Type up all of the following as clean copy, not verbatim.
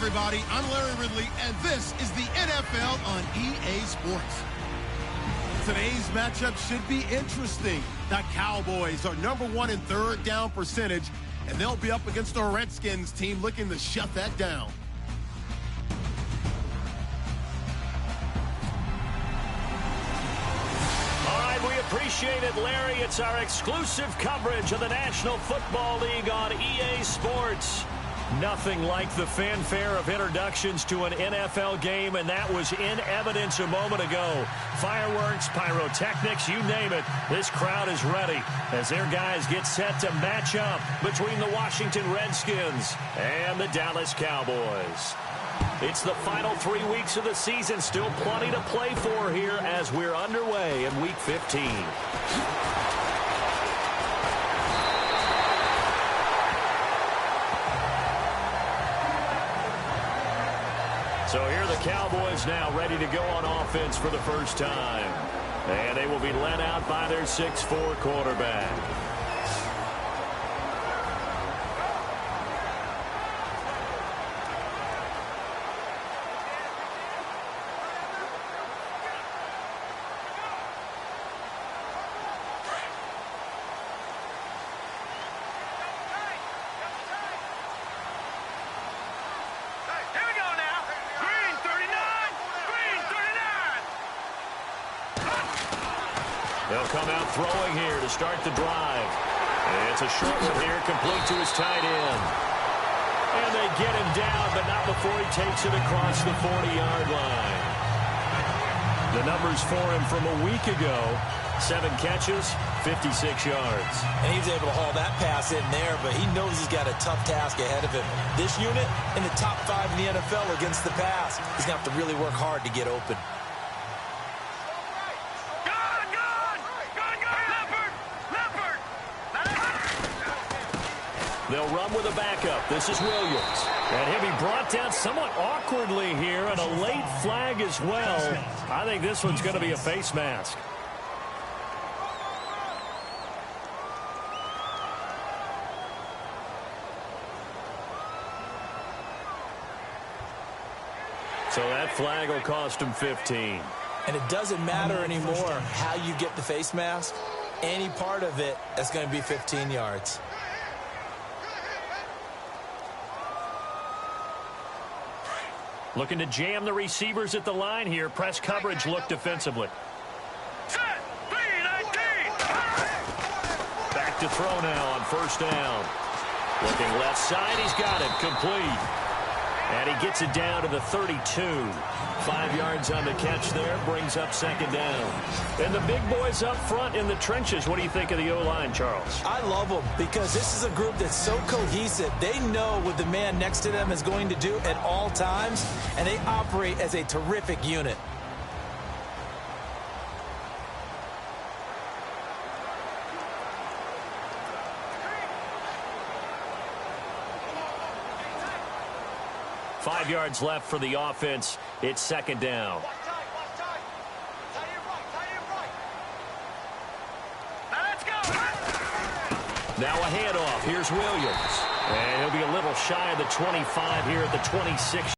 everybody. I'm Larry Ridley, and this is the NFL on EA Sports. Today's matchup should be interesting. The Cowboys are #1 in third down percentage, and they'll be up against the Redskins team looking to shut that down. All right, we appreciate it, Larry. It's our exclusive coverage of the National Football League on EA Sports. Nothing like the fanfare of introductions to an NFL game, and that was in evidence a moment ago. Fireworks, pyrotechnics, you name it. This crowd is ready as their guys get set to match up between the Washington Redskins and the Dallas Cowboys. It's the final 3 weeks of the season. Still plenty to play for here as we're underway in Week 15. So here are the Cowboys now ready to go on offense for the first time. And they will be led out by their 6'4" quarterback. They'll come out throwing here to start the drive. And it's a short one here, complete to his tight end. And they get him down, but not before he takes it across the 40-yard line. The numbers for him from a week ago: 7 catches, 56 yards. And he was able to haul that pass in there, but he knows he's got a tough task ahead of him. This unit in the top 5 in the NFL against the pass. He's going to have to really work hard to get open. They'll run with a backup. This is Williams. And he'll be brought down somewhat awkwardly here, and a late flag as well. I think this one's going to be a face mask. So that flag will cost him 15. And it doesn't matter anymore how you get the face mask. Any part of it is going to be 15 yards. Looking to jam the receivers at the line here. Press coverage look defensively. Set, 3-19. Back to throw now on first down. Looking left side. He's got it. Complete. And he gets it down to the 32. 5 yards on the catch there. Brings up second down. And the big boys up front in the trenches. What do you think of the O-line, Charles? I love them because this is a group that's so cohesive. They know what the man next to them is going to do at all times, and they operate as a terrific unit. Five yards left for the offense. It's second down. Now a handoff. Here's Williams. And he'll be a little shy of the 25 here at the 26.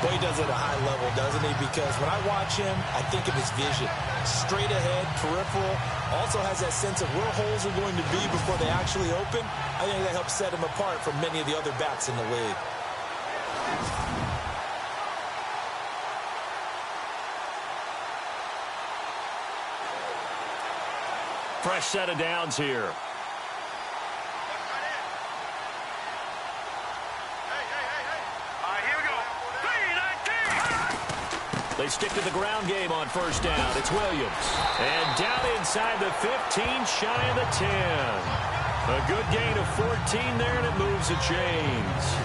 Well, he does it at a high level, doesn't he? Because when I watch him, I think of his vision. Straight ahead, peripheral. Also has that sense of where holes are going to be before they actually open. I think that helps set him apart from many of the other backs in the league. Fresh set of downs here. They stick to the ground game on first down. It's Williams. And down inside the 15, shy of the 10. A good gain of 14 there, and it moves the chains.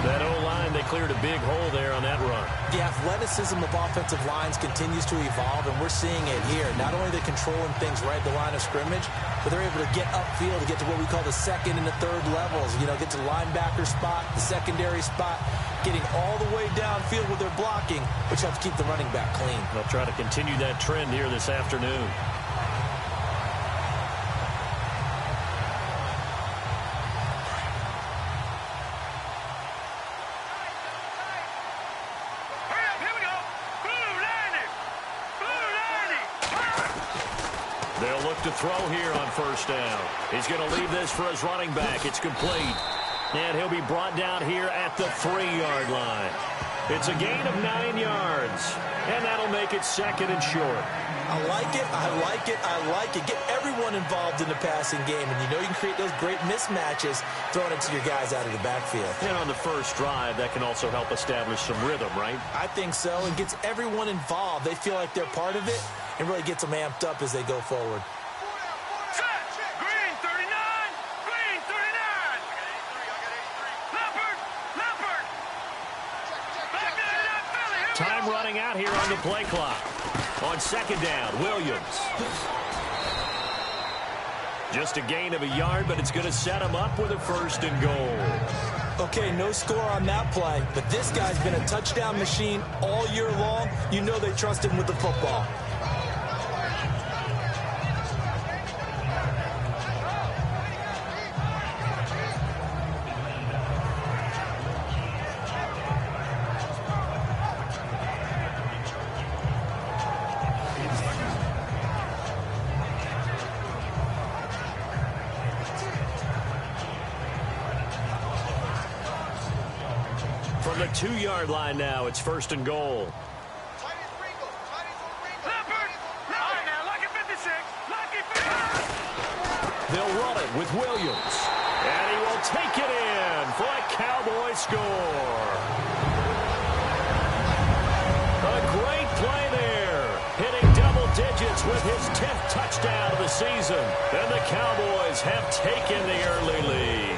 That O-line, they cleared a big hole there on that run. The athleticism of offensive lines continues to evolve, and we're seeing it here. Not only are they controlling things right at the line of scrimmage, but they're able to get upfield to get to what we call the second and the third levels. You know, get to the linebacker spot, the secondary spot, getting all the way downfield with their blocking, which helps keep the running back clean. They'll try to continue that trend here this afternoon. They'll look to throw here on first down. He's going to leave this for his running back. It's complete. And he'll be brought down here at the 3-yard line. It's a gain of 9 yards. And that'll make it second and short. I like it, I like it, I like it. Get everyone involved in the passing game, and you know you can create those great mismatches throwing it to your guys out of the backfield. And on the first drive, that can also help establish some rhythm, right? I think so, and gets everyone involved. They feel like they're part of it, and really gets them amped up as they go forward. Green 39. Green 39. Leopard. Leopard. Back there, that Philly. Here we Time go. running out here on the play clock. On second down, Williams. Just a gain of a yard, but it's going to set him up with a first and goal. Okay, no score on that play, but this guy's been a touchdown machine all year long. You know they trust him with the football. From the 2-yard line now, it's first and goal. Leopard. All right, now, lucky 56. Lucky 56. They'll run it with Williams. And he will take it in for a Cowboy score. A great play there. Hitting double digits with his 10th touchdown of the season. And the Cowboys have taken the early lead.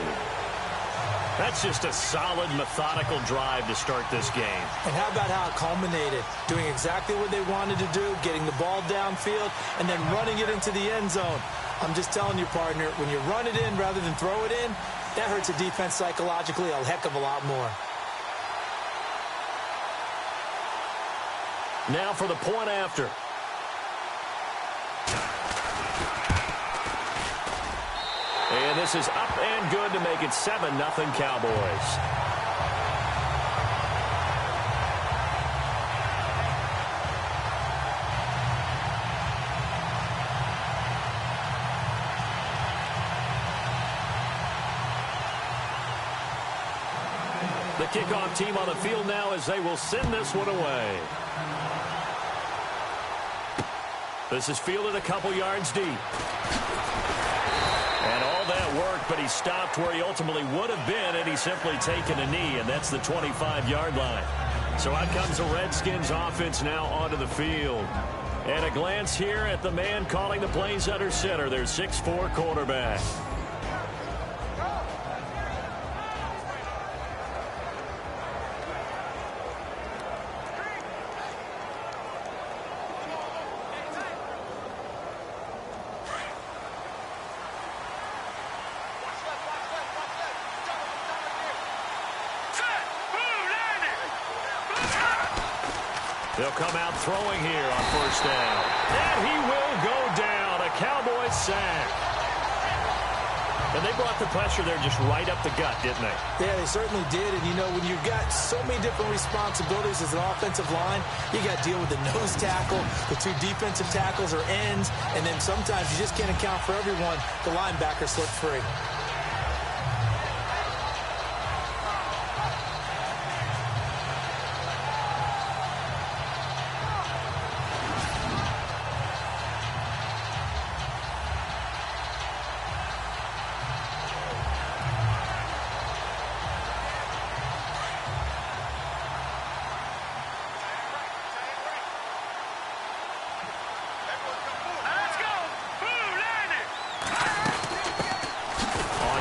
That's just a solid, methodical drive to start this game. And how about how it culminated? Doing exactly what they wanted to do, getting the ball downfield, and then running it into the end zone. I'm just telling you, partner, when you run it in rather than throw it in, that hurts a defense psychologically a heck of a lot more. Now for the point after. And this is up and good to make it 7-0 Cowboys. The kickoff team on the field now as they will send this one away. This is fielded a couple yards deep. And all that work, but he stopped where he ultimately would have been had he simply taken a knee, and that's the 25-yard line. So out comes the Redskins offense now onto the field. And a glance here at the man calling the plays under center, their 6'4" quarterback. They'll come out throwing here on first down. And he will go down. A Cowboys sack. And they brought the pressure there just right up the gut, didn't they? Yeah, they certainly did. And, you know, when you've got so many different responsibilities as an offensive line, you got to deal with the nose tackle, the 2 defensive tackles or ends, and then sometimes you just can't account for everyone. The linebacker slipped free.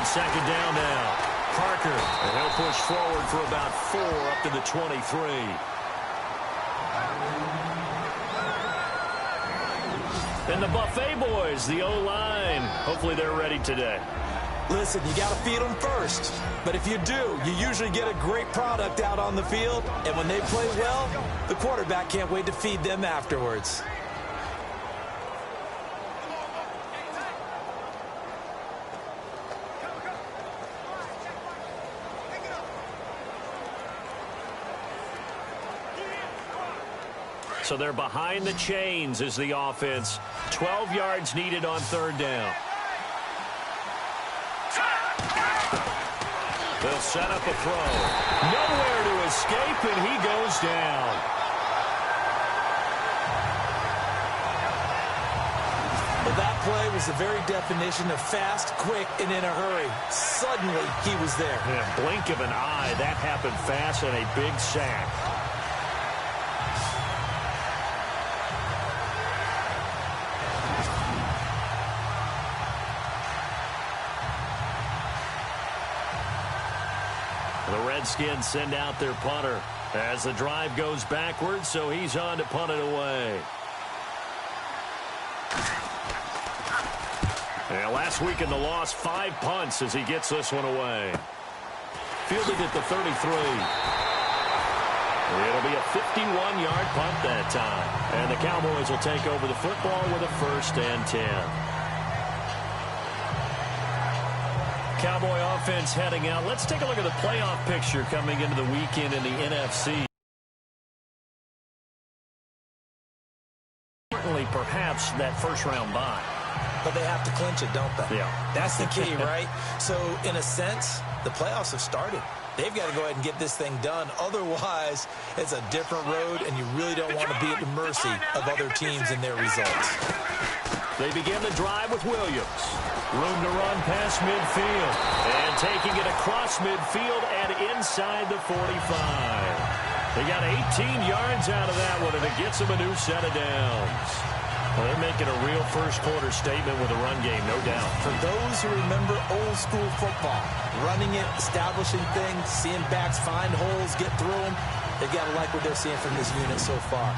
Second down now. Parker, and he'll push forward for about 4 up to the 23. And the Buffet boys, the O-line. Hopefully they're ready today. Listen, you got to feed them first. But if you do, you usually get a great product out on the field. And when they play well, the quarterback can't wait to feed them afterwards. So they're behind the chains as the offense. 12 yards needed on third down. They'll set up a throw. Nowhere to escape, and he goes down. Well, that play was the very definition of fast, quick, and in a hurry. Suddenly, he was there. In a blink of an eye, that happened fast, and a big sack. The Redskins send out their punter as the drive goes backwards, so he's on to punt it away. And last week in the loss, 5 punts as he gets this one away. Fielded at the 33. It'll be a 51-yard punt that time. And the Cowboys will take over the football with a 1st and 10. Cowboy offense heading out. Let's take a look at the playoff picture coming into the weekend in the NFC. Certainly, perhaps, that first-round bye. But they have to clinch it, don't they? Yeah. That's the key, right? So, in a sense, the playoffs have started. They've got to go ahead and get this thing done. Otherwise, it's a different road, and you really don't want to be at the mercy of other teams and their results. They begin the drive with Williams. Room to run past midfield. And taking it across midfield and inside the 45. They got 18 yards out of that one, and it gets them a new set of downs. Well, they're making a real first-quarter statement with a run game, no doubt. For those who remember old-school football, running it, establishing things, seeing backs find holes, get through them, they've got to like what they're seeing from this unit so far.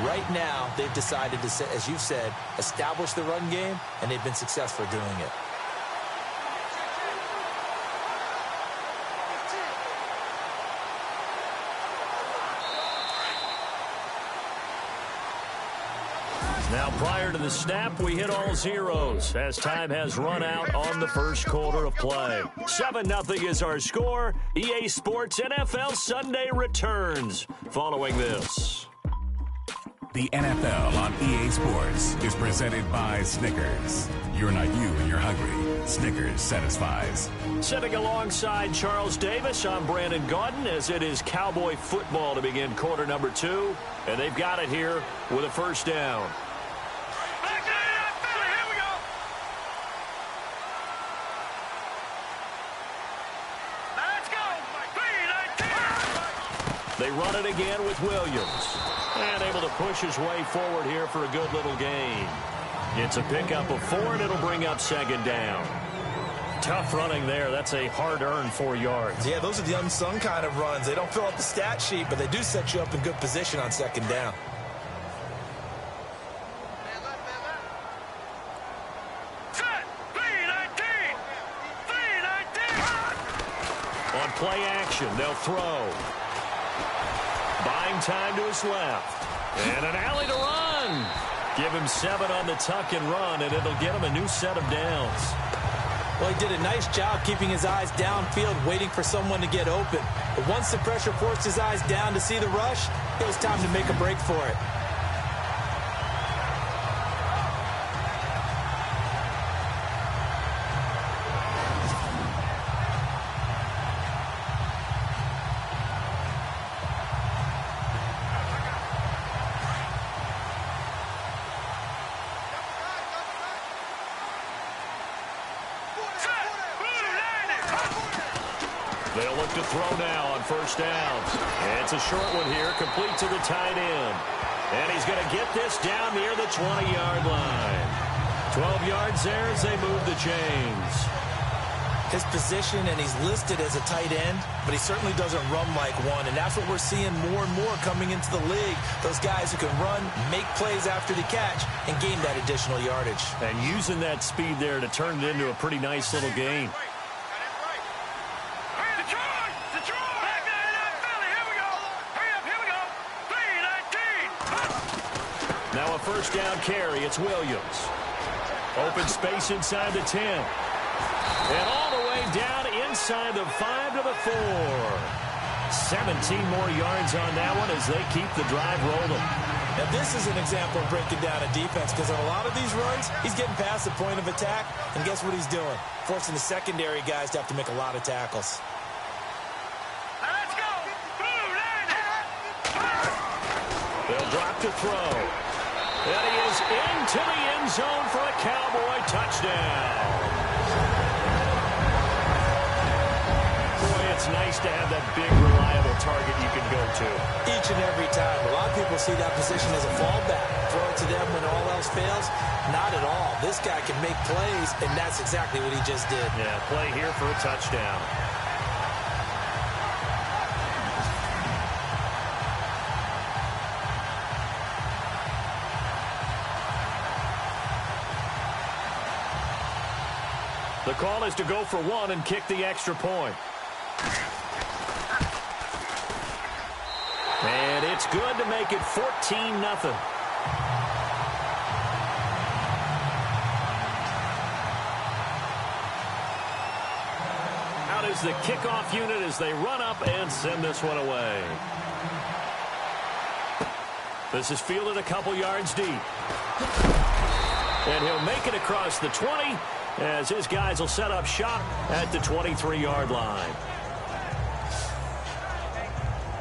Right now, they've decided to, as you've said, establish the run game, and they've been successful doing it. Now, prior to the snap, we hit all zeros as time has run out on the first quarter of play. 7-0 is our score. EA Sports NFL Sunday returns following this. The NFL on EA Sports is presented by Snickers. You're not you when you're hungry. Snickers satisfies. Sitting alongside Charles Davis, I'm Brandon Gaudin as it is Cowboy football to begin quarter number 2. And they've got it here with a first down. They run it again with Williams. And able to push his way forward here for a good little gain. It's a pickup of 4, and it'll bring up 2nd down. Tough running there. That's a hard-earned 4 yards. Yeah, those are the unsung kind of runs. They don't fill out the stat sheet, but they do set you up in good position on 2nd down. On play action, they'll throw. Buying time to his left. And an alley to run. Give him 7 on the tuck and run, and it'll get him a new set of downs. Well, he did a nice job keeping his eyes downfield, waiting for someone to get open. But once the pressure forced his eyes down to see the rush, it was time to make a break for it. They'll look to throw now on first downs. And it's a short one here, complete to the tight end. And he's going to get this down near the 20-yard line. 12 yards there as they move the chains. His position, and he's listed as a tight end, but he certainly doesn't run like one. And that's what we're seeing more and more coming into the league. Those guys who can run, make plays after the catch, and gain that additional yardage. And using that speed there to turn it into a pretty nice little gain. Now a first down carry. It's Williams. Open space inside the 10. And all the way down inside the 5 to the 4. 17 more yards on that one as they keep the drive rolling. Now, this is an example of breaking down a defense because on a lot of these runs, he's getting past the point of attack, and guess what he's doing? Forcing the secondary guys to have to make a lot of tackles. Let's go. They'll drop to throw. And he is into the end zone for a Cowboy touchdown. It's nice to have that big, reliable target you can go to. Each and every time. A lot of people see that position as a fallback. Throw it to them when all else fails. Not at all. This guy can make plays, and that's exactly what he just did. Yeah, play here for a touchdown. The call is to go for one and kick the extra point. And it's good to make it 14-0. Out is the kickoff unit as they run up and send this one away. This is fielded a couple yards deep. And he'll make it across the 20 as his guys will set up shop at the 23-yard line.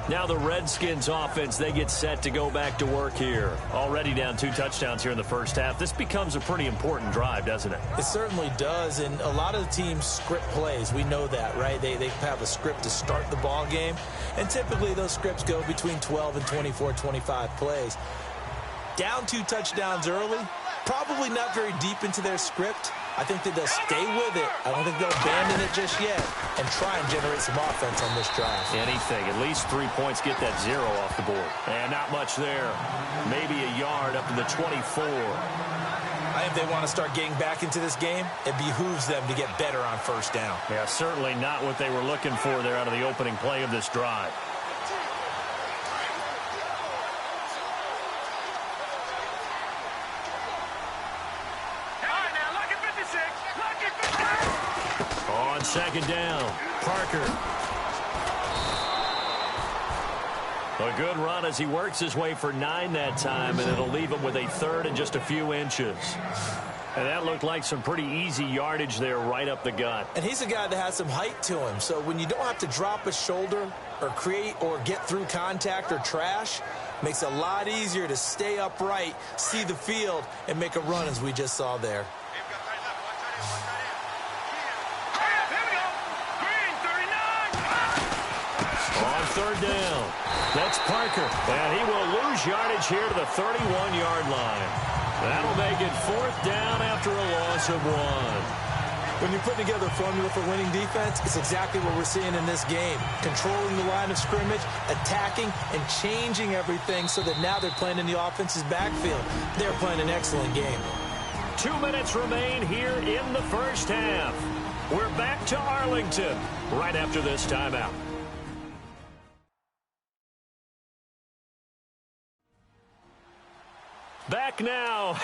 Now the Redskins offense, they get set to go back to work here. Already down 2 touchdowns here in the first half. This becomes a pretty important drive, doesn't it? It certainly does, and a lot of the teams script plays. We know that, right? They have a script to start the ball game, and typically those scripts go between 12 and 24, 25 plays. Down 2 touchdowns early, probably not very deep into their script. I think that they'll stay with it. I don't think they'll abandon it just yet and try and generate some offense on this drive. Anything. At least 3 points, get that 0 off the board. And not much there. Maybe a yard up to the 24. I think they want to start getting back into this game. It behooves them to get better on first down. Yeah, certainly not what they were looking for there out of the opening play of this drive. On second down, Parker. A good run as he works his way for 9 that time, and it'll leave him with a third and just a few inches. And that looked like some pretty easy yardage there right up the gut. And he's a guy that has some height to him, so when you don't have to drop a shoulder or create or get through contact or trash, makes it a lot easier to stay upright, see the field, and make a run as we just saw there. Third down. That's Parker. And he will lose yardage here to the 31-yard line. That'll make it 4th down after a loss of 1. When you put together a formula for winning defense, it's exactly what we're seeing in this game. Controlling the line of scrimmage, attacking, and changing everything so that now they're playing in the offense's backfield. They're playing an excellent game. 2 minutes remain here in the first half. We're back to Arlington right after this timeout. Back now,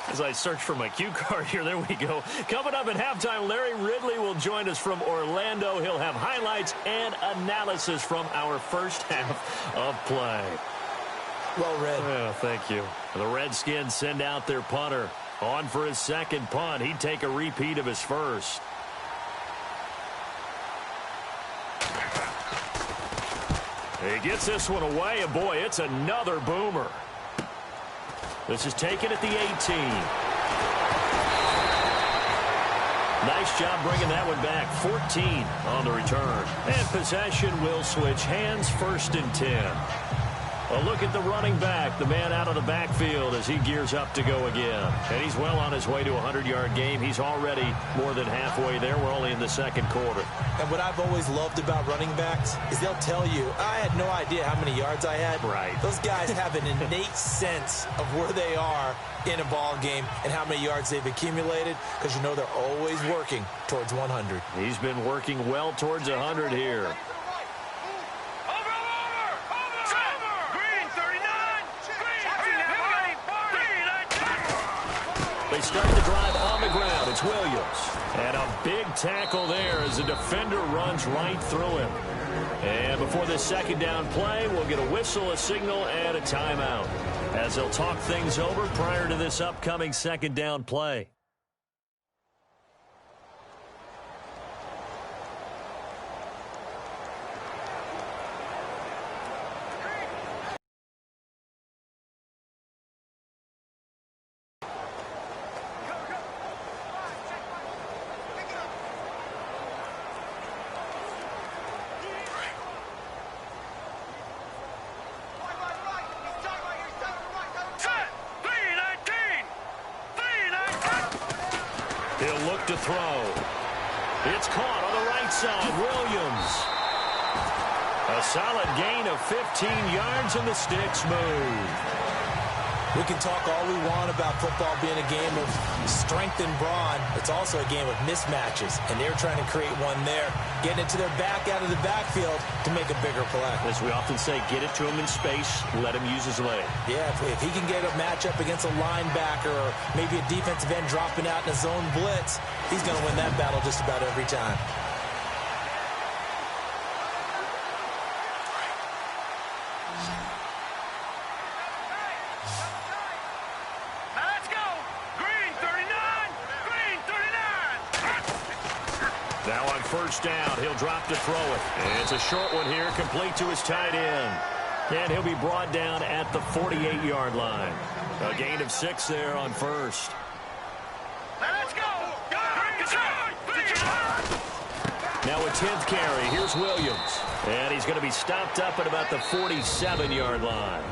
as I search for my cue card here, there we go. Coming up at halftime, Larry Ridley will join us from Orlando. He'll have highlights and analysis from our first half of play. Well read. Oh, thank you. The Redskins send out their punter. On for his second punt. He'd take a repeat of his first. He gets this one away, and boy, it's another boomer. This is taken at the 18. Nice job bringing that one back. 14 on the return. And possession will switch hands, 1st and 10. A look at the running back, the man out of the backfield as he gears up to go again. And he's well on his way to a 100-yard game. He's already more than halfway there. We're only in the second quarter. And what I've always loved about running backs is they'll tell you, I had no idea how many yards I had. Right. Those guys have an innate sense of where they are in a ball game and how many yards they've accumulated because you know they're always working towards 100. He's been working well towards 100 here. They start the drive on the ground. It's Williams. And a big tackle there as the defender runs right through him. And before this second down play, we'll get a whistle, a signal, and a timeout. as they'll talk things over prior to this upcoming second down play. He'll look to throw. It's caught on the right side. Williams. A solid gain of 15 yards, and the sticks move. We can talk all we want about football being a game of strength and brawn. It's also a game of mismatches, and they're trying to create one there, getting it to their back out of the backfield to make a bigger play. As we often say, get it to him in space, let him use his leg. Yeah, if he can get a matchup against a linebacker or maybe a defensive end dropping out in a zone blitz, he's going to win that battle just about every time. Now on first down, he'll drop to throw it. And it's a short one here, complete to his tight end. And he'll be brought down at the 48-yard line. A gain of 6 there on first. Let's go! Now a 10th carry. Here's Williams. And he's going to be stopped up at about the 47-yard line.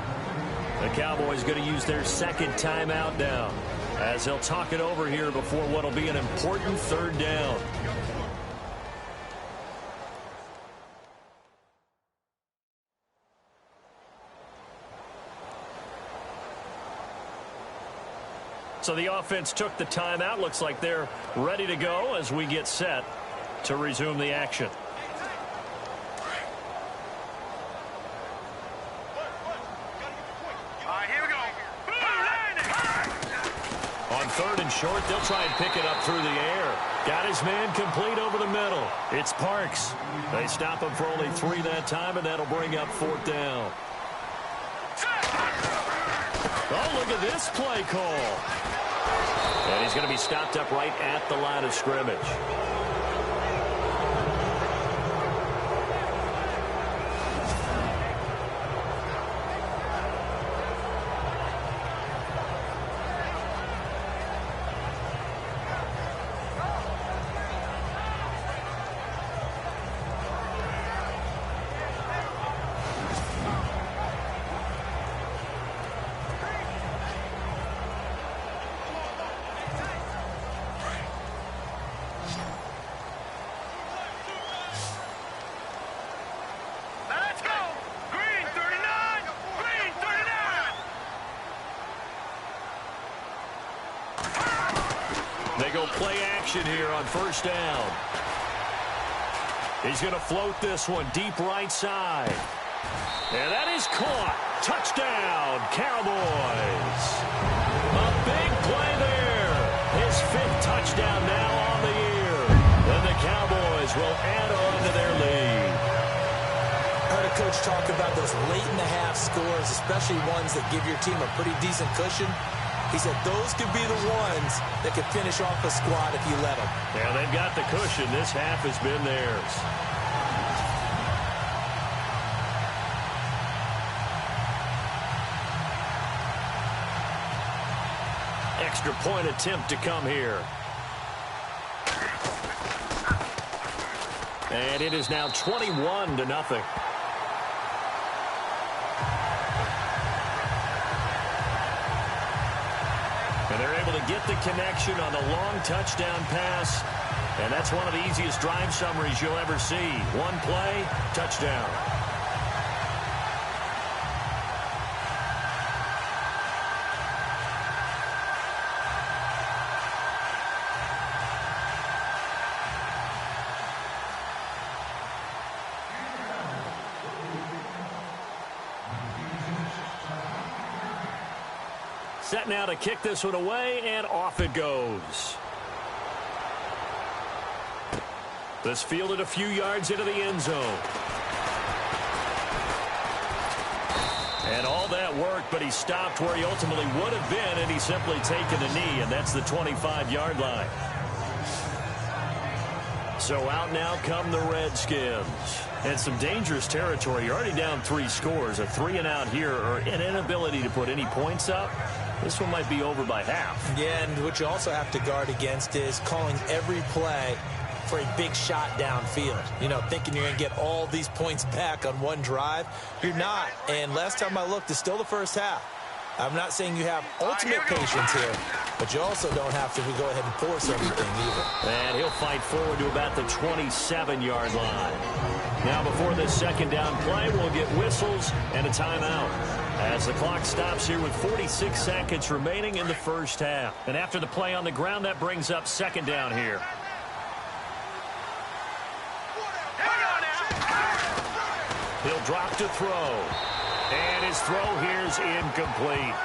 The Cowboys going to use their second timeout now, as they'll talk it over here before what will be an important third down. So the offense took the timeout. Looks like they're ready to go as we get set to resume the action. All right, here we go. On third and short, they'll try and pick it up through the air. Got his man complete over the middle. It's Parks. They stop him for only 3 that time, and that'll bring up 4th down. Oh, look at this play call. And he's going to be stopped up right at the line of scrimmage. They go play action here on first down. He's going to float this one deep right side. And that is caught. Touchdown, Cowboys. A big play there. His 5th touchdown now on the year. And the Cowboys will add on to their lead. I heard a coach talk about those late-in-the-half scores, especially ones that give your team a pretty decent cushion. He said those could be the ones that could finish off a squad if you let them. Yeah, they've got the cushion. This half has been theirs. Extra point attempt to come here. And it is now 21-0. And they're able to get the connection on the long touchdown pass. And that's one of the easiest drive summaries you'll ever see. One play, touchdown. Set now to kick this one away, and off it goes. This fielded a few yards into the end zone. And all that work, but he stopped where he ultimately would have been, and he's simply taken a knee, and that's the 25-yard line. So out now come the Redskins. And some dangerous territory. You're already down 3 scores. A 3-and-out here, or an inability to put any points up. This one might be over by half. Yeah, and what you also have to guard against is calling every play for a big shot downfield. You know, thinking you're going to get all these points back on one drive. You're not. And last time I looked, it's still the first half. I'm not saying you have ultimate patience here, but you also don't have to go ahead and force everything either. And he'll fight forward to about the 27-yard line. Now before this second down play, we'll get whistles and a timeout as the clock stops here with 46 seconds remaining in the first half. And after the play on the ground, that brings up second down here. He'll drop to throw. And his throw here's incomplete.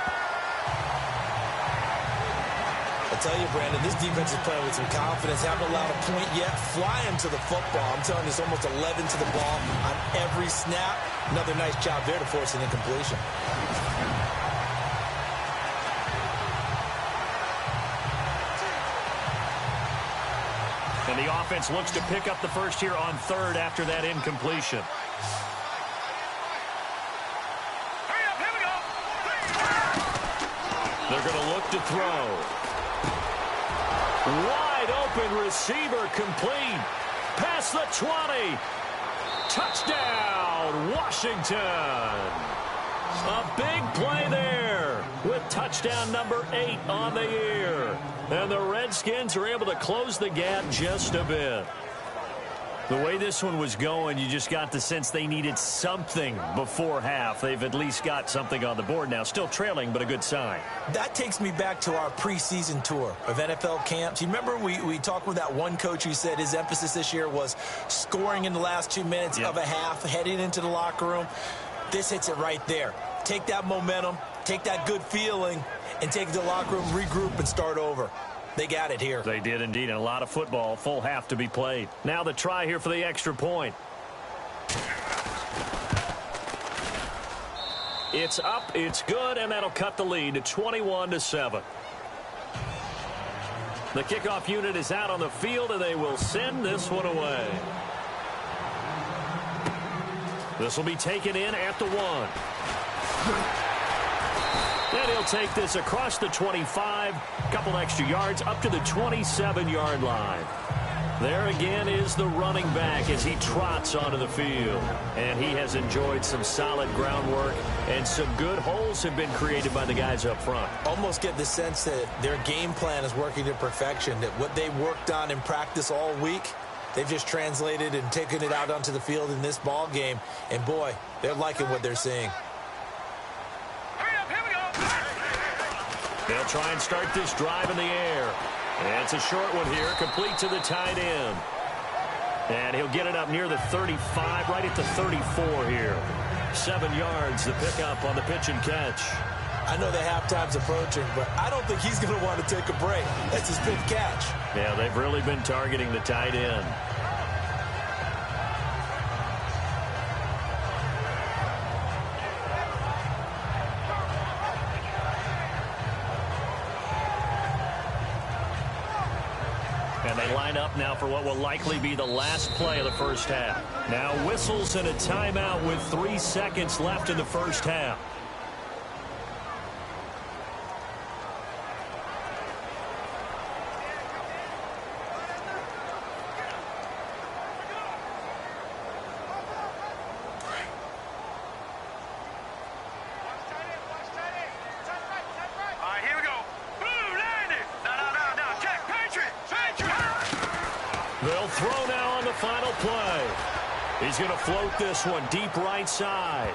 I'll tell you, Brandon, this defense is playing with some confidence. Haven't allowed a point yet. Flying to the football. I'm telling you, it's almost 11 to the ball on every snap. Another nice job there to force an incompletion. And the offense looks to pick up the first here on third after that incompletion. They're going to look to throw. Wide open receiver complete. Past the 20. Touchdown, Washington. A big play there with touchdown number 8 on the year. And the Redskins are able to close the gap just a bit. The way this one was going, you just got the sense they needed something before half. They've at least got something on the board now. Still trailing, but a good sign. That takes me back to our preseason tour of NFL camps. You remember we talked with that one coach who said his emphasis this year was scoring in the last 2 minutes of a half, heading into the locker room. This hits it right there. Take that momentum, take that good feeling, and take it to the locker room, regroup, and start over. They got it here. They did indeed, and a lot of football, full half to be played. Now the try here for the extra point. It's up, it's good, and that'll cut the lead to 21-7. The kickoff unit is out on the field, and they will send this one away. This will be taken in at the 1. And he'll take this across the 25, couple extra yards up to the 27-yard line. There again is the running back as he trots onto the field. And he has enjoyed some solid groundwork, and some good holes have been created by the guys up front. Almost get the sense that their game plan is working to perfection, that what they worked on in practice all week, they've just translated and taken it out onto the field in this ball game. And boy, they're liking what they're seeing. They'll try and start this drive in the air. And it's a short one here, complete to the tight end. And he'll get it up near the 35, right at the 34 here. 7 yards, the pickup on the pitch and catch. I know the halftime's approaching, but I don't think he's going to want to take a break. That's his big catch. Yeah, they've really been targeting the tight end. And they line up now for what will likely be the last play of the first half. Now whistles and a timeout with 3 seconds left in the first half. They'll throw now on the final play. He's going to float this one deep right side.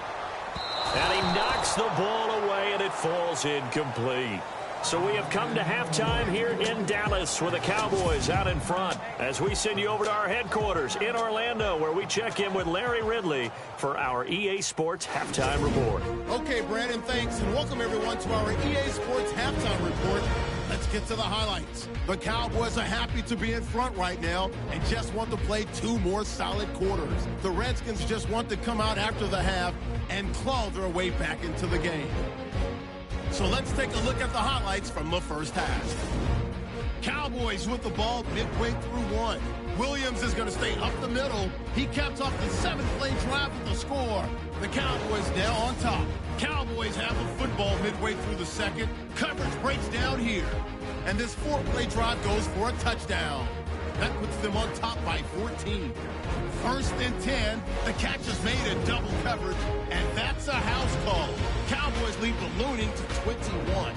And he knocks the ball away, and it falls incomplete. So we have come to halftime here in Dallas with the Cowboys out in front as we send you over to our headquarters in Orlando, where we check in with Larry Ridley for our EA Sports Halftime Report. Okay, Brandon, thanks, and welcome everyone to our EA Sports Halftime Report. Let's Let's get to the highlights. The Cowboys are happy to be in front right now and just want to play 2 more solid quarters. The Redskins just want to come out after the half and claw their way back into the game. So let's take a look at the highlights from the first half. Cowboys with the ball midway through 1. Williams is going to stay up the middle. He caps off the 7-play drive with the score. The Cowboys now on top. Cowboys have the football midway through the second. Coverage breaks down here. And this 4-play drive goes for a touchdown. That puts them on top by 14. 1st and 10. The catch is made in double coverage, and that's a house call. Cowboys lead ballooning to 21.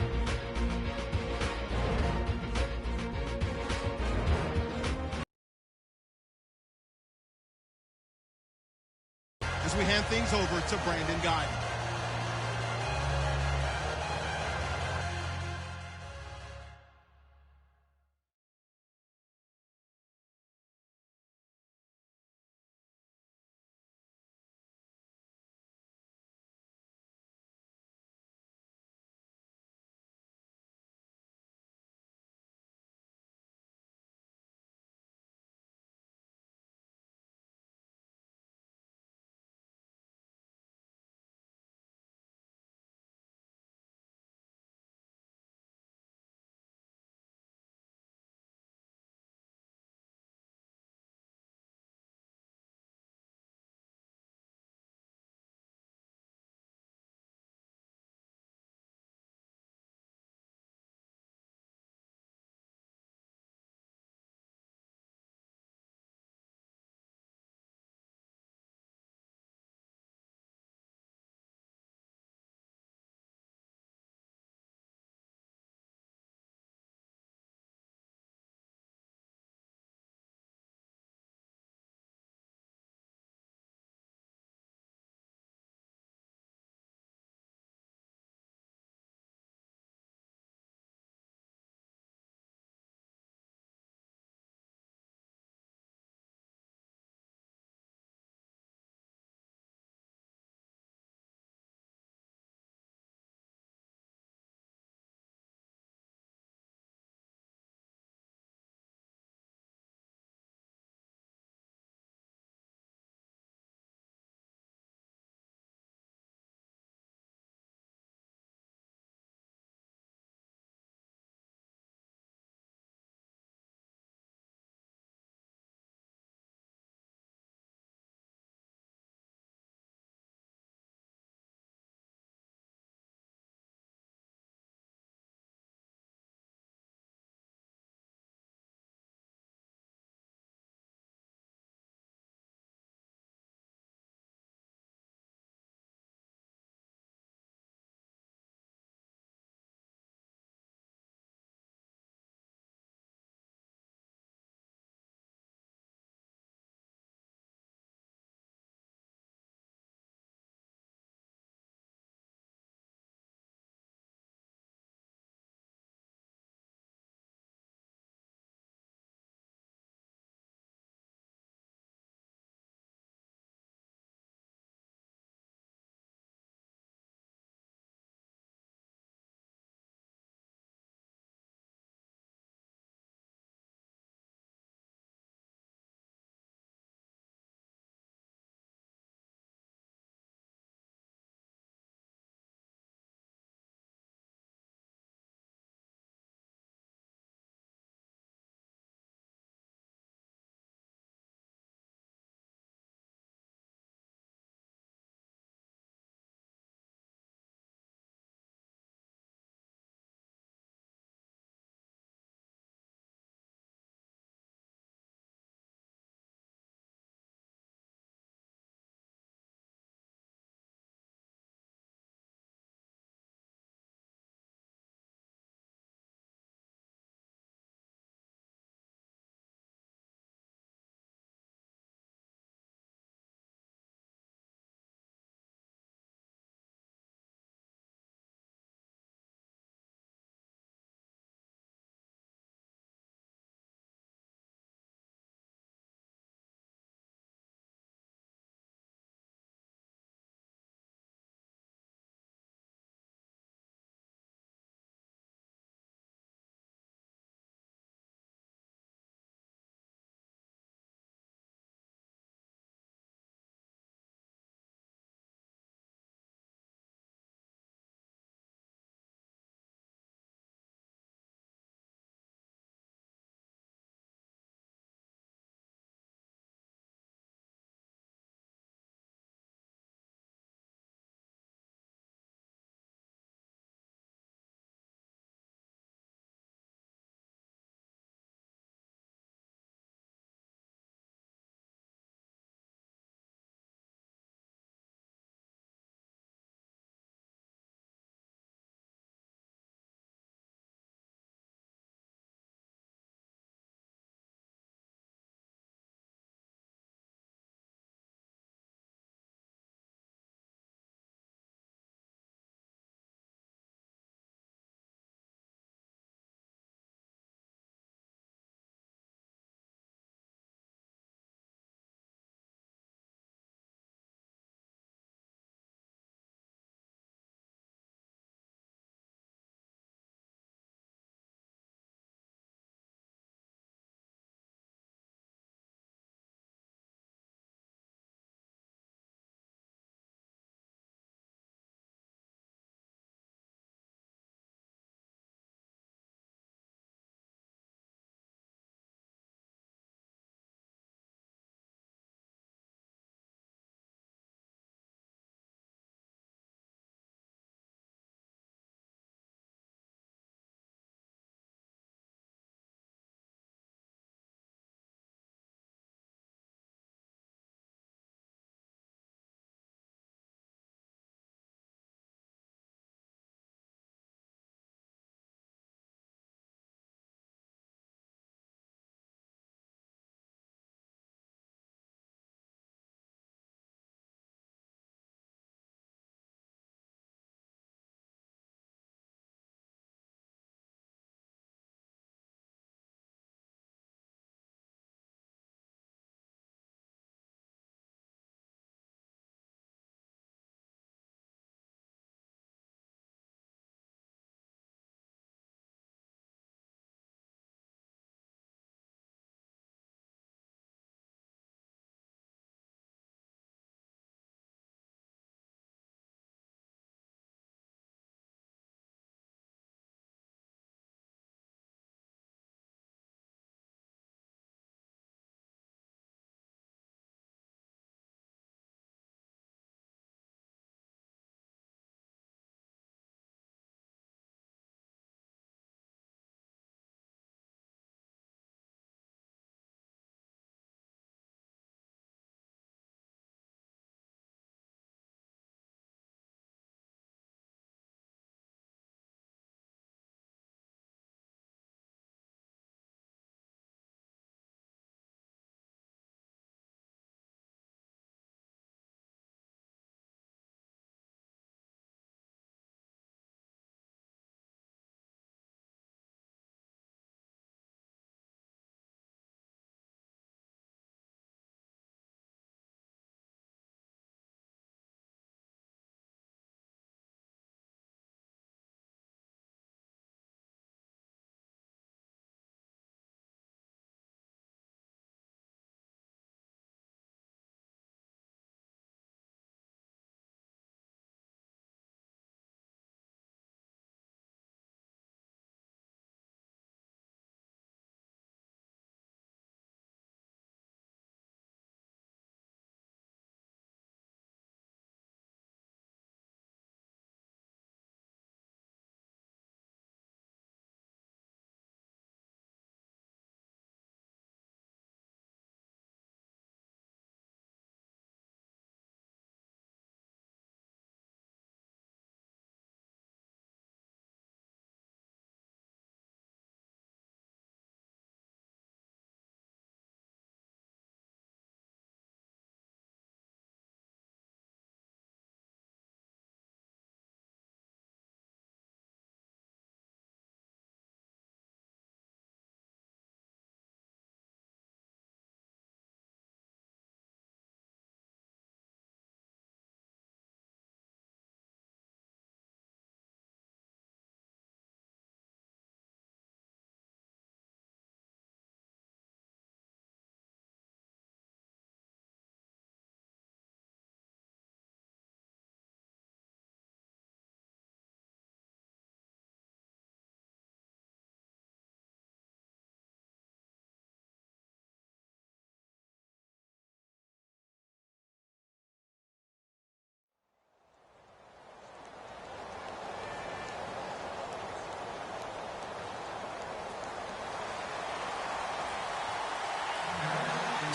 As we hand things over to Brandon Guy.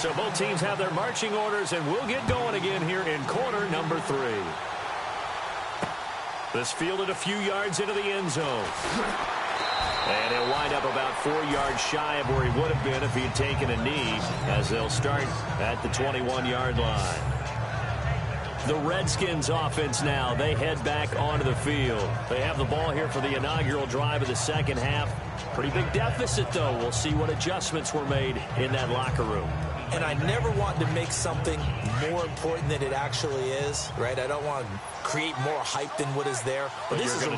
So both teams have their marching orders, and we'll get going again here in quarter number 3. This fielded a few yards into the end zone. And he'll wind up about 4 yards shy of where he would have been if he had taken a knee, as they'll start at the 21-yard line. The Redskins offense now, they head back onto the field. They have the ball here for the inaugural drive of the second half. Pretty big deficit, though. We'll see what adjustments were made in that locker room. And I never want to make something more important than it actually is, right? I don't want to create more hype than what is there. But this is I'm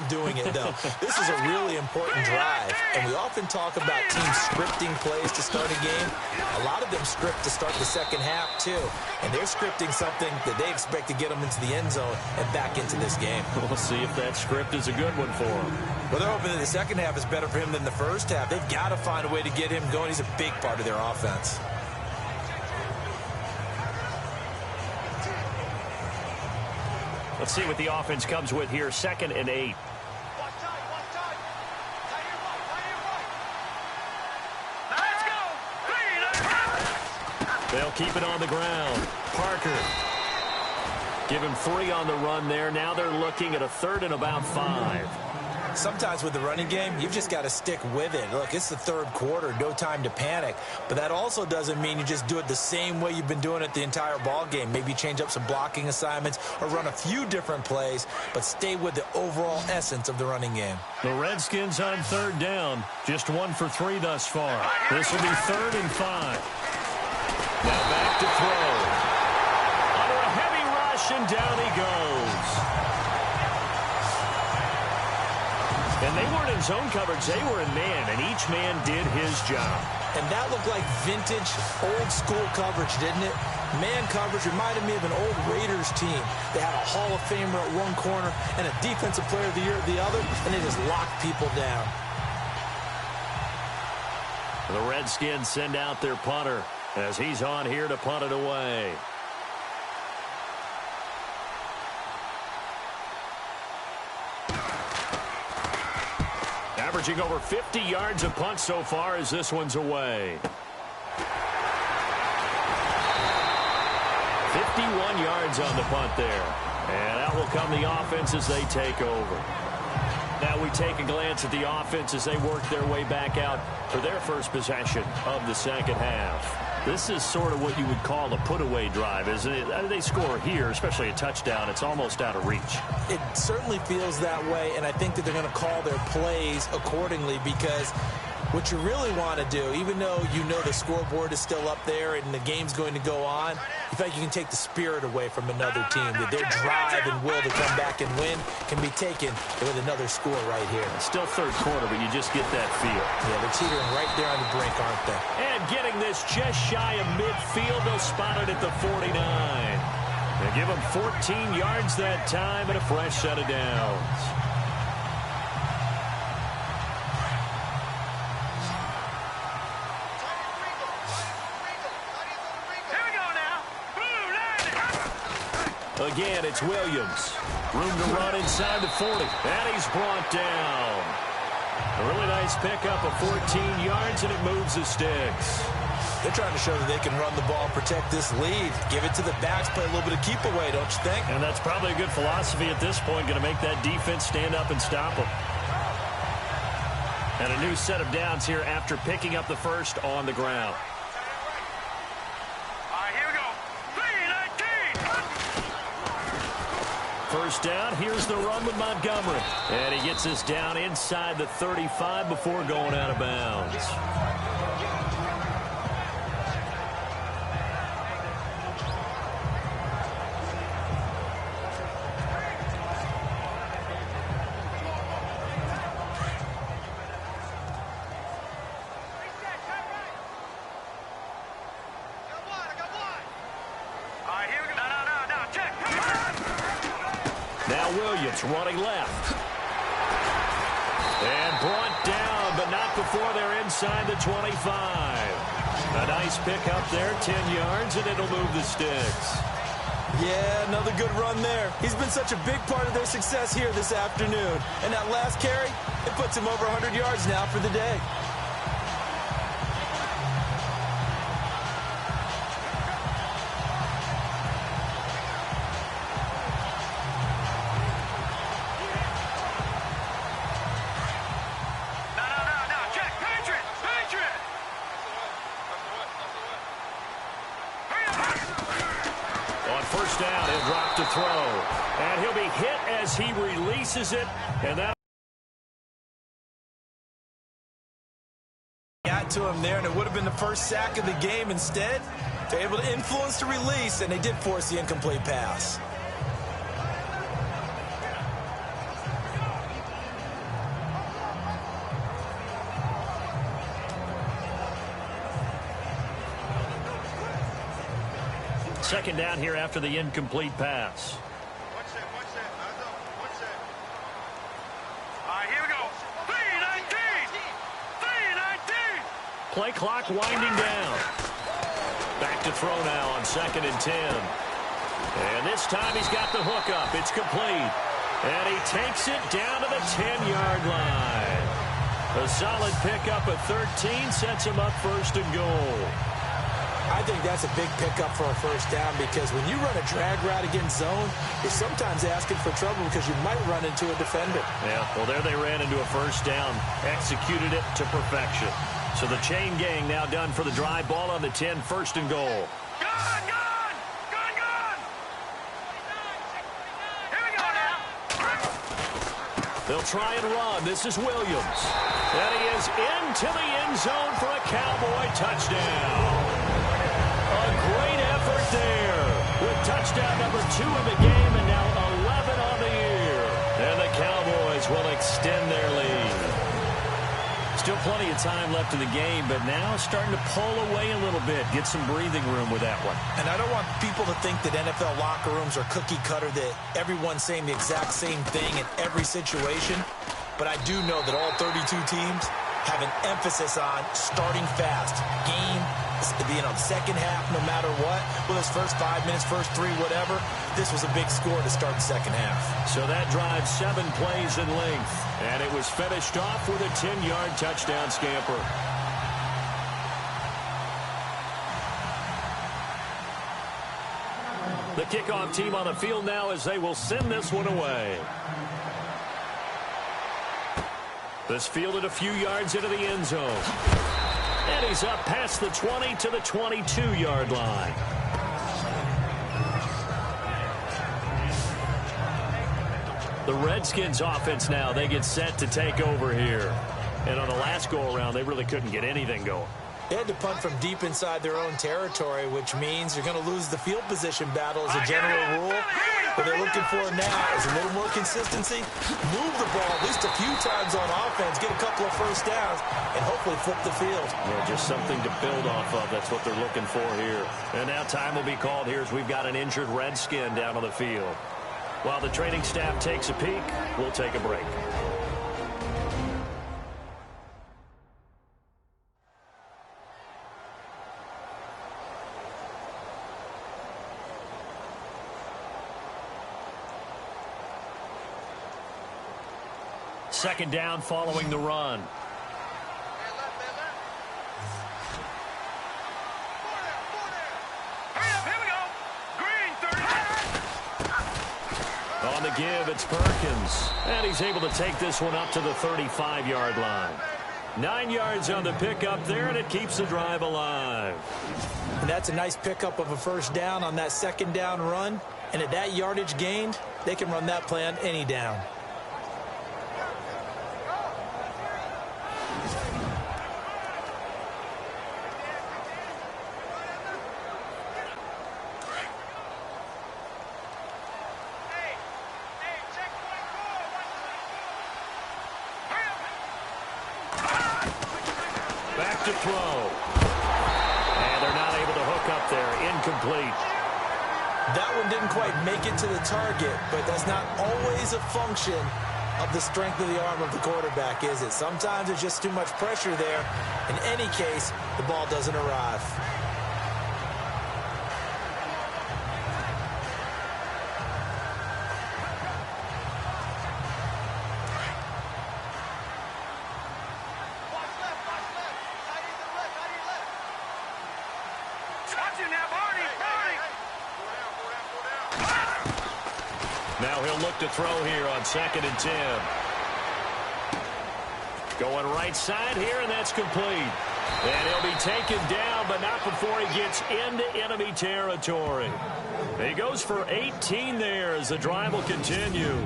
doing it, though. This is a really important drive. And we often talk about teams scripting plays to start a game. A lot of them script to start the second half, too. And they're scripting something that they expect to get them into the end zone and back into this game. We'll see if that script is a good one for them. Well, they're hoping that the second half is better for him than the first half. They've got to find a way to get him going. He's a big part of their offense. Let's see what the offense comes with here. 2nd and 8. They'll keep it on the ground. Parker. Give him 3 on the run there. Now they're looking at a 3rd and about 5. Sometimes with the running game, you've just got to stick with it. Look, it's the 3rd quarter, no time to panic. But that also doesn't mean you just do it the same way you've been doing it the entire ball game. Maybe change up some blocking assignments or run a few different plays, but stay with the overall essence of the running game. The Redskins on 3rd down, just 1 for 3 thus far. This will be 3rd and 5. Now back to throw. Under a heavy rush, and down he goes. And they weren't in zone coverage. They were in man, and each man did his job. And that looked like vintage, old-school coverage, didn't it? Man coverage reminded me of an old Raiders team. They had a Hall of Famer at one corner and a Defensive Player of the Year at the other, and they just locked people down. The Redskins send out their punter as he's on here to punt it away. Averaging over 50 yards a punt so far as this one's away. 51 yards on the punt there. And out will come the offense as they take over. Now we take a glance at the offense as they work their way back out for their first possession of the second half. This is sort of what you would call a put-away drive, isn't it? They score here, especially a touchdown. It's almost out of reach. It certainly feels that way, and I think that they're going to call their plays accordingly because what you really want to do, even though you know the scoreboard is still up there and the game's going to go on, you feel like you can take the spirit away from another team, that their drive and will to come back and win can be taken with another score right here. It's still 3rd quarter, but you just get that feel. Yeah, they're teetering right there on the brink, aren't they? And getting this just shy of midfield, they'll spot it at the 49. They give them 14 yards that time and a fresh set of downs. Again, it's Williams. Room to run inside the 40. And he's brought down. A really nice pickup of 14 yards, and it moves the sticks. They're trying to show that they can run the ball, protect this lead. Give it to the backs, play a little bit of keep away, don't you think? And that's probably a good philosophy at this point, going to make that defense stand up and stop them. And a new set of downs here after picking up the first on the ground. First down, here's the run with Montgomery. And he gets us down inside the 35 before going out of bounds. Williams running left. And brought down, but not before they're inside the 25. A nice pickup there, 10 yards, and it'll move the sticks. Yeah, another good run there. He's been such a big part of their success here this afternoon. And that last carry, it puts him over 100 yards now for the day. first down. He'll drop to throw. And he'll be hit as he releases it. And that got to him there, and it would have been the first sack of the game. Instead, they're able to influence the release, and they did force the incomplete pass. Second down here after the incomplete pass. Watch that. Watch that. All right, here we go. 3-19. Play clock winding down. Back to throw now on 2nd and 10. And this time he's got the hook up. It's complete. And he takes it down to the 10-yard line. A solid pickup at 13 sets him up 1st and goal. I think that's a big pickup for a first down, because when you run a drag route against zone, you're sometimes asking for trouble because you might run into a defender. Yeah, well, there they ran into a first down, executed it to perfection. So the chain gang now done for the drive. Ball on the 10, 1st and goal. Gun! Here we go now. They'll try and run. This is Williams. And he is into the end zone for a Cowboy touchdown. A great effort there with touchdown number 2 of the game, and now 11 on the year. And the Cowboys will extend their lead. Still plenty of time left in the game, but now starting to pull away a little bit. Get some breathing room with that one. And I don't want people to think that NFL locker rooms are cookie cutter, that everyone's saying the exact same thing in every situation. But I do know that all 32 teams have an emphasis on starting fast. Game, second half, no matter what. Well, it's first 5 minutes, first 3, whatever. This was a big score to start the second half. So that drive 7 plays in length. And it was finished off with a 10-yard touchdown scamper. The kickoff team on the field now as they will send this one away. This fielded a few yards into the end zone. And he's up past the 20 to the 22-yard line. The Redskins offense now, they get set to take over here. And on the last go-around, they really couldn't get anything going. They had to punt from deep inside their own territory, which means you're going to lose the field position battle as a general rule. What they're looking for now is a little more consistency, move the ball at least a few times on offense, get a couple of first downs, and hopefully flip the field. Yeah, just something to build off of. That's what they're looking for here. And now time will be called here as we've got an injured Redskin down on the field. While the training staff takes a peek, we'll take a break. Second down following the run. On the give, it's Perkins. And he's able to take this one up to the 35-yard line. 9 yards on the pickup there, and it keeps the drive alive. And that's a nice pickup of a first down on that second down run. And at that yardage gained, they can run that play on any down. Back to throw. And they're not able to hook up there. Incomplete. That one didn't quite make it to the target, but that's not always a function of the strength of the arm of the quarterback, is it? Sometimes there's just too much pressure there. In any case, the ball doesn't arrive. Now he'll look to throw here on 2nd and 10. Going right side here, and that's complete. And he'll be taken down, but not before he gets into enemy territory. He goes for 18 there as the drive will continue.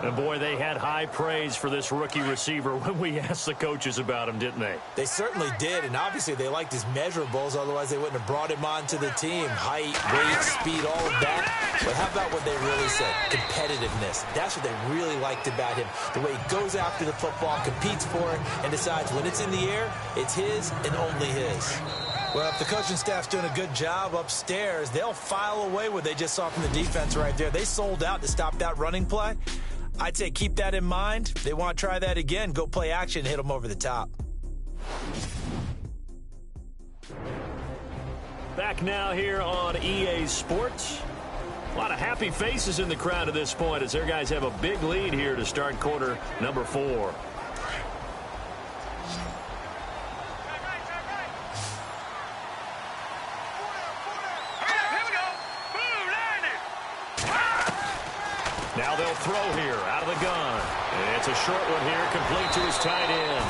And, boy, they had high praise for this rookie receiver when we asked the coaches about him, didn't they? They certainly did, and obviously they liked his measurables. Otherwise, they wouldn't have brought him onto the team. Height, weight, speed, all of that. But how about what they really said? Competitiveness. That's what they really liked about him. The way he goes after the football, competes for it, and decides when it's in the air, it's his and only his. Well, if the coaching staff's doing a good job upstairs, they'll file away what they just saw from the defense right there. They sold out to stop that running play. I'd say keep that in mind. If they want to try that again, go play action, hit them over the top. Back now here on EA Sports. A lot of happy faces in the crowd at this point as their guys have a big lead here to start quarter number 4. Now they'll throw here out of the gun. And it's a short one here, complete to his tight end.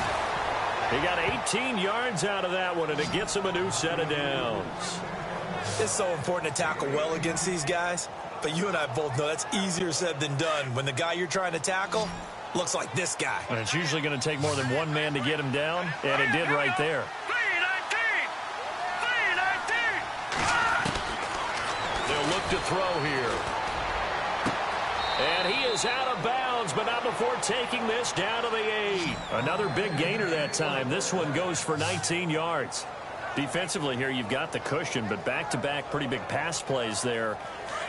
He got 18 yards out of that one, and it gets him a new set of downs. It's so important to tackle well against these guys, but you and I both know that's easier said than done when the guy you're trying to tackle looks like this guy. And it's usually going to take more than one man to get him down, and it did right there. They'll look to throw here. And he is out of bounds, but not before taking this down to the 8. Another big gainer that time. This one goes for 19 yards. Defensively here, you've got the cushion, but back-to-back pretty big pass plays there.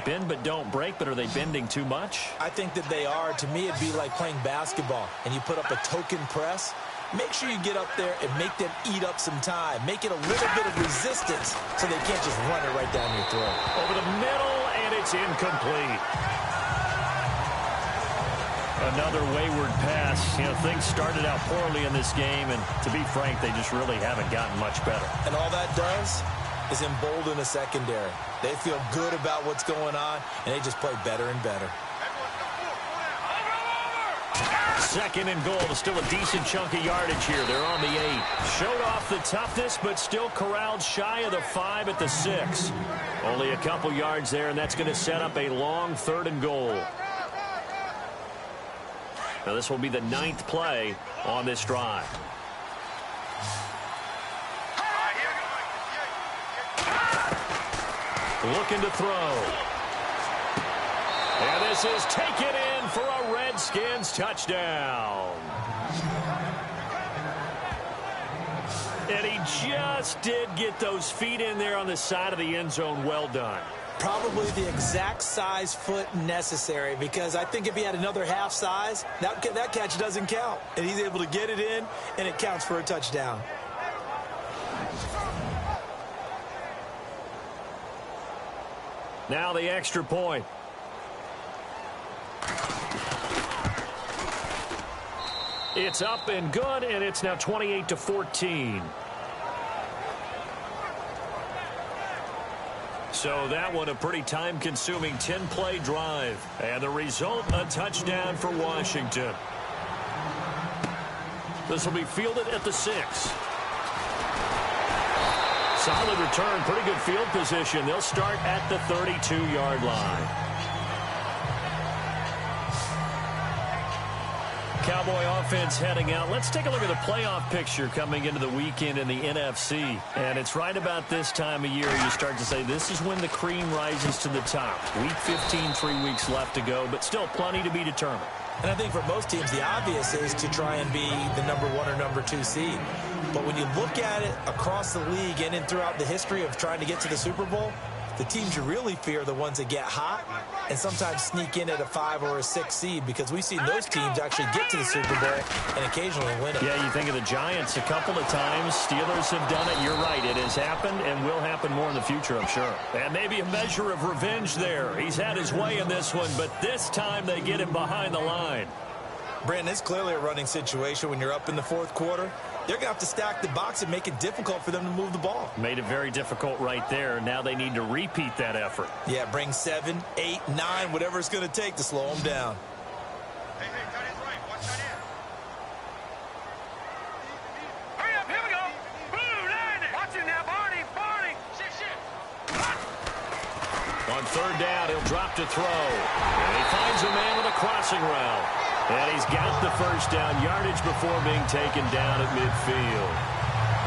Bend but don't break, but are they bending too much? I think that they are. To me, it'd be like playing basketball, and you put up a token press. Make sure you get up there and make them eat up some time. Make it a little bit of resistance so they can't just run it right down your throat. Over the middle, and it's incomplete. Another wayward pass. You know, things started out poorly in this game, and to be frank, they just really haven't gotten much better. And all that does is embolden the secondary. They feel good about what's going on, and they just play better and better. Second and goal. Still a decent chunk of yardage here. They're on the 8. Showed off the toughness, but still corralled shy of the 5 at the 6. Only a couple yards there, and that's going to set up a long 3rd and goal. Now this will be the 9th play on this drive. Looking to throw. And this is taken in for a Redskins touchdown. And he just did get those feet in there on the side of the end zone. Well done. Probably the exact size foot necessary, because I think if he had another half size, that catch doesn't count. And he's able to get it in, and it counts for a touchdown. Now the extra point. It's up and good, and it's now 28-14. So that one a pretty time-consuming 10-play drive. And the result, a touchdown for Washington. This will be fielded at the 6. Solid return, pretty good field position. They'll start at the 32-yard line. Cowboy offense heading out. Let's take a look at the playoff picture coming into the weekend in the NFC. And it's right about this time of year you start to say this is when the cream rises to the top. Week 15, 3 weeks left to go, but still plenty to be determined. And I think for most teams, the obvious is to try and be the number 1 or number 2 seed. But when you look at it across the league and throughout the history of trying to get to the Super Bowl, the teams you really fear are the ones that get hot and sometimes sneak in at a 5 or a 6 seed, because we've seen those teams actually get to the Super Bowl and occasionally win it. Yeah, you think of the Giants a couple of times. Steelers have done it. You're right. It has happened and will happen more in the future, I'm sure. And maybe a measure of revenge there. He's had his way in this one, but this time they get him behind the line. Brandon, it's clearly a running situation when you're up in the 4th quarter. They're going to have to stack the box and make it difficult for them to move the ball. Made it very difficult right there. Now they need to repeat that effort. Yeah, bring 7, 8, 9, whatever it's going to take to slow them down. Hey, tight end's right. Watch tight end. Hurry up, here we go. Boom! On third down, he'll drop to throw. And he finds a man with a crossing route. And he's got the first down yardage before being taken down at midfield.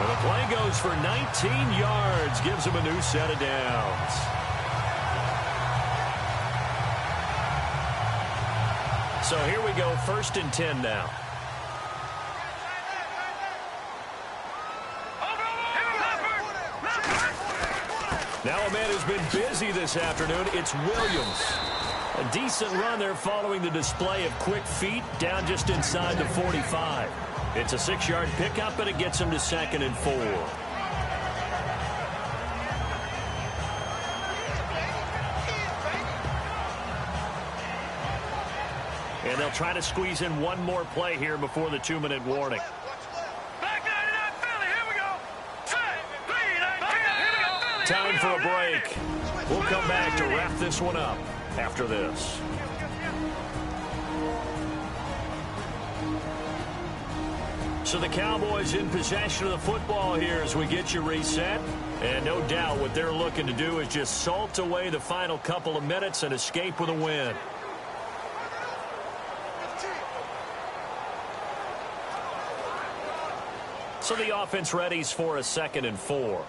And the play goes for 19 yards, gives him a new set of downs. So here we go, 1st and 10 now. Now a man who's been busy this afternoon, it's Williams. A decent run there following the display of quick feet down just inside the 45. It's a 6-yard pickup, and it gets him to 2nd and 4. And they'll try to squeeze in one more play here before the 2-minute warning. Time for a break. We'll come back to wrap this one up after this. So the Cowboys in possession of the football here as we get you reset. And no doubt what they're looking to do is just salt away the final couple of minutes and escape with a win. So the offense readies for a 2nd and 4.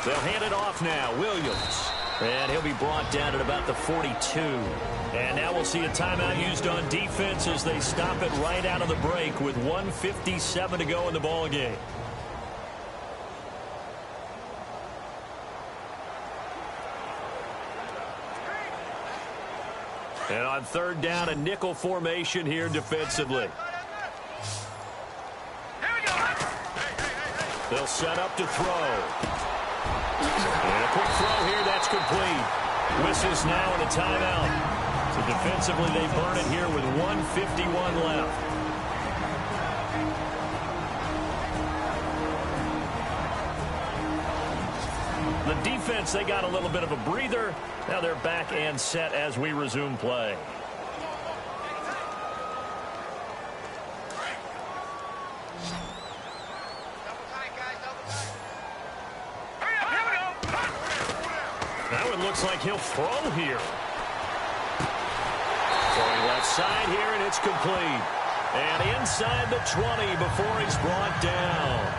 They'll hand it off now. Williams. And he'll be brought down at about the 42. And now we'll see a timeout used on defense as they stop it right out of the break with 1:57 to go in the ball game. And on 3rd down, a nickel formation here defensively. They'll set up to throw. And a quick throw here, that's complete. Whistles now in a timeout. So defensively, they burn it here with 1:51 left. The defense, they got a little bit of a breather. Now they're back and set as we resume play. That one looks like he'll throw here. Throwing left side here, and it's complete. And inside the 20 before he's brought down.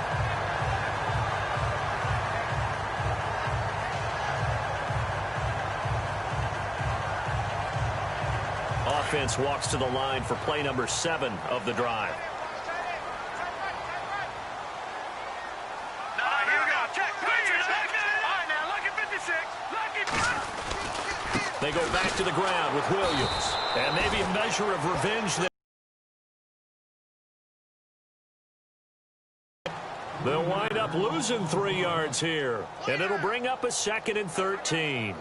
Offense walks to the line for play number 7 of the drive. They go back to the ground with Williams. And maybe a measure of revenge there. They'll wind up losing 3 yards here. And it'll bring up a 2nd and 13.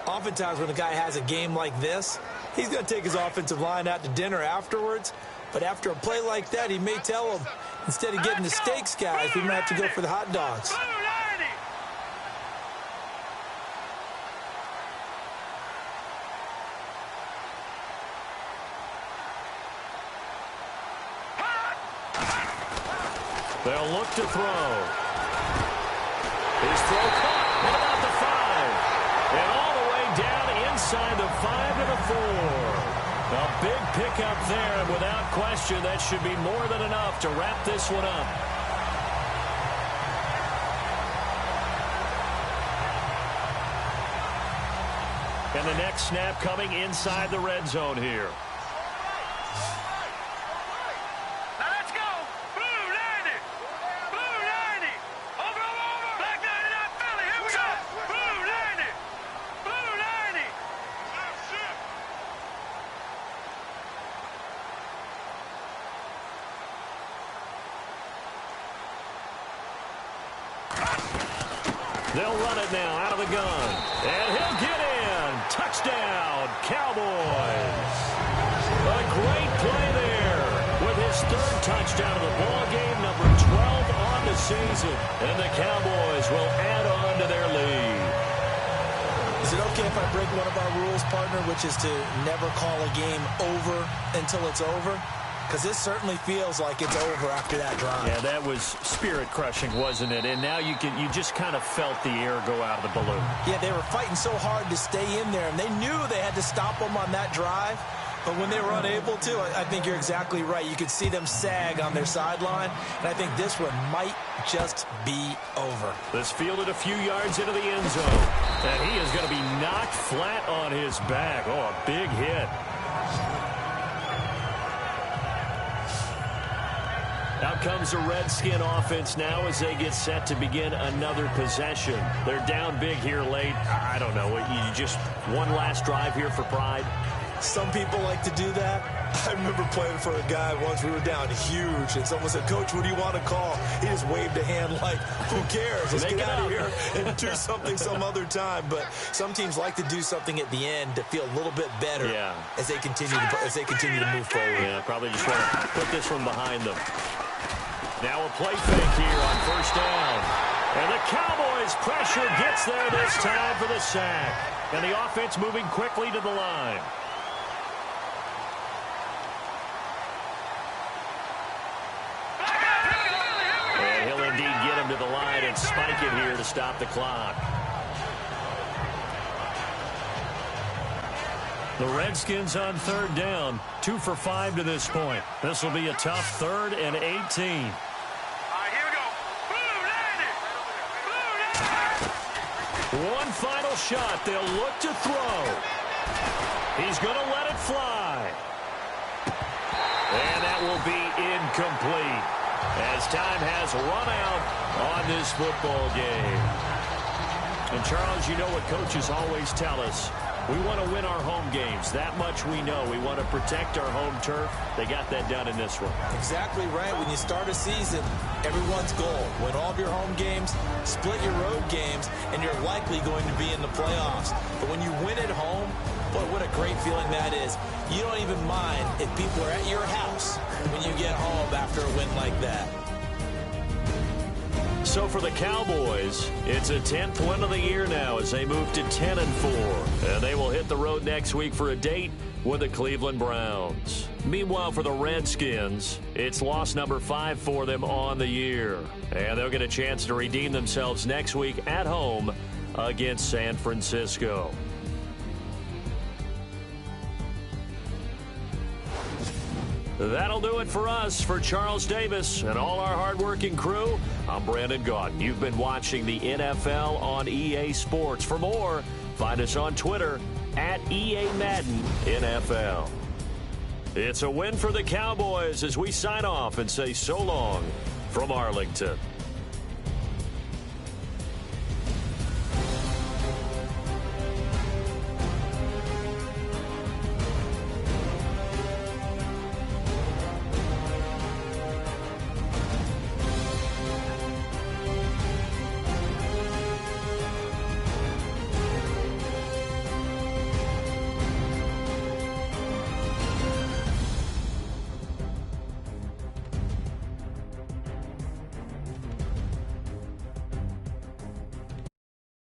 Oftentimes when a guy has a game like this, he's going to take his offensive line out to dinner afterwards. But after a play like that, he may tell them, instead of getting the steaks, guys, we might have to go for the hot dogs. They'll look to throw. His throw caught at about the 5. And all the way down inside the 5 to the 4. A big pickup there, and without question, that should be more than enough to wrap this one up. And the next snap coming inside the red zone here. They'll run it now out of the gun. And he'll get in. Touchdown, Cowboys. A great play there with his 3rd touchdown of the ball game, number 12 on the season. And the Cowboys will add on to their lead. Is it okay if I break one of our rules, partner, which is to never call a game over until it's over? because this certainly feels like it's over after that drive. Yeah, that was spirit-crushing, wasn't it? And now you just kind of felt the air go out of the balloon. Yeah, they were fighting so hard to stay in there, and they knew they had to stop them on that drive. But when they were unable to, I think you're exactly right. You could see them sag on their sideline, and I think this one might just be over. This fielded a few yards into the end zone, and he is going to be knocked flat on his back. Oh, a big hit. Out comes the Redskin offense now as they get set to begin another possession. They're down big here late. I don't know. You just one last drive here for pride? Some people like to do that. I remember playing for a guy once. We were down huge, and someone said, "Coach, what do you want to call?" He just waved a hand like, who cares? Let's get out of here and do something some other time. But some teams like to do something at the end to feel a little bit better as they continue to move forward. Yeah, probably just want to put this one behind them. Now a play fake here on first down. And the Cowboys pressure gets there this time for the sack. And the offense moving quickly to the line. And he'll indeed get him to the line and spike it here to stop the clock. The Redskins on third down, 2 for 5 to this point. This will be a tough 3rd and 18. One final shot. They'll look to throw. He's going to let it fly. And that will be incomplete as time has run out on this football game. And, Charles, you know what coaches always tell us. We want to win our home games. That much we know. We want to protect our home turf. They got that done in this one. Exactly right. When you start a season, everyone's goal: win all of your home games, split your road games, and you're likely going to be in the playoffs. But when you win at home, boy, what a great feeling that is. You don't even mind if people are at your house when you get home after a win like that. So for the Cowboys, it's a 10th win of the year now as they move to 10-4. And they will hit the road next week for a date with the Cleveland Browns. Meanwhile, for the Redskins, it's loss number 5 for them on the year. And they'll get a chance to redeem themselves next week at home against San Francisco. That'll do it for us. For Charles Davis and all our hardworking crew, I'm Brandon Gaudin. You've been watching the NFL on EA Sports. For more, find us on Twitter at EA Madden NFL. It's a win for the Cowboys as we sign off and say so long from Arlington.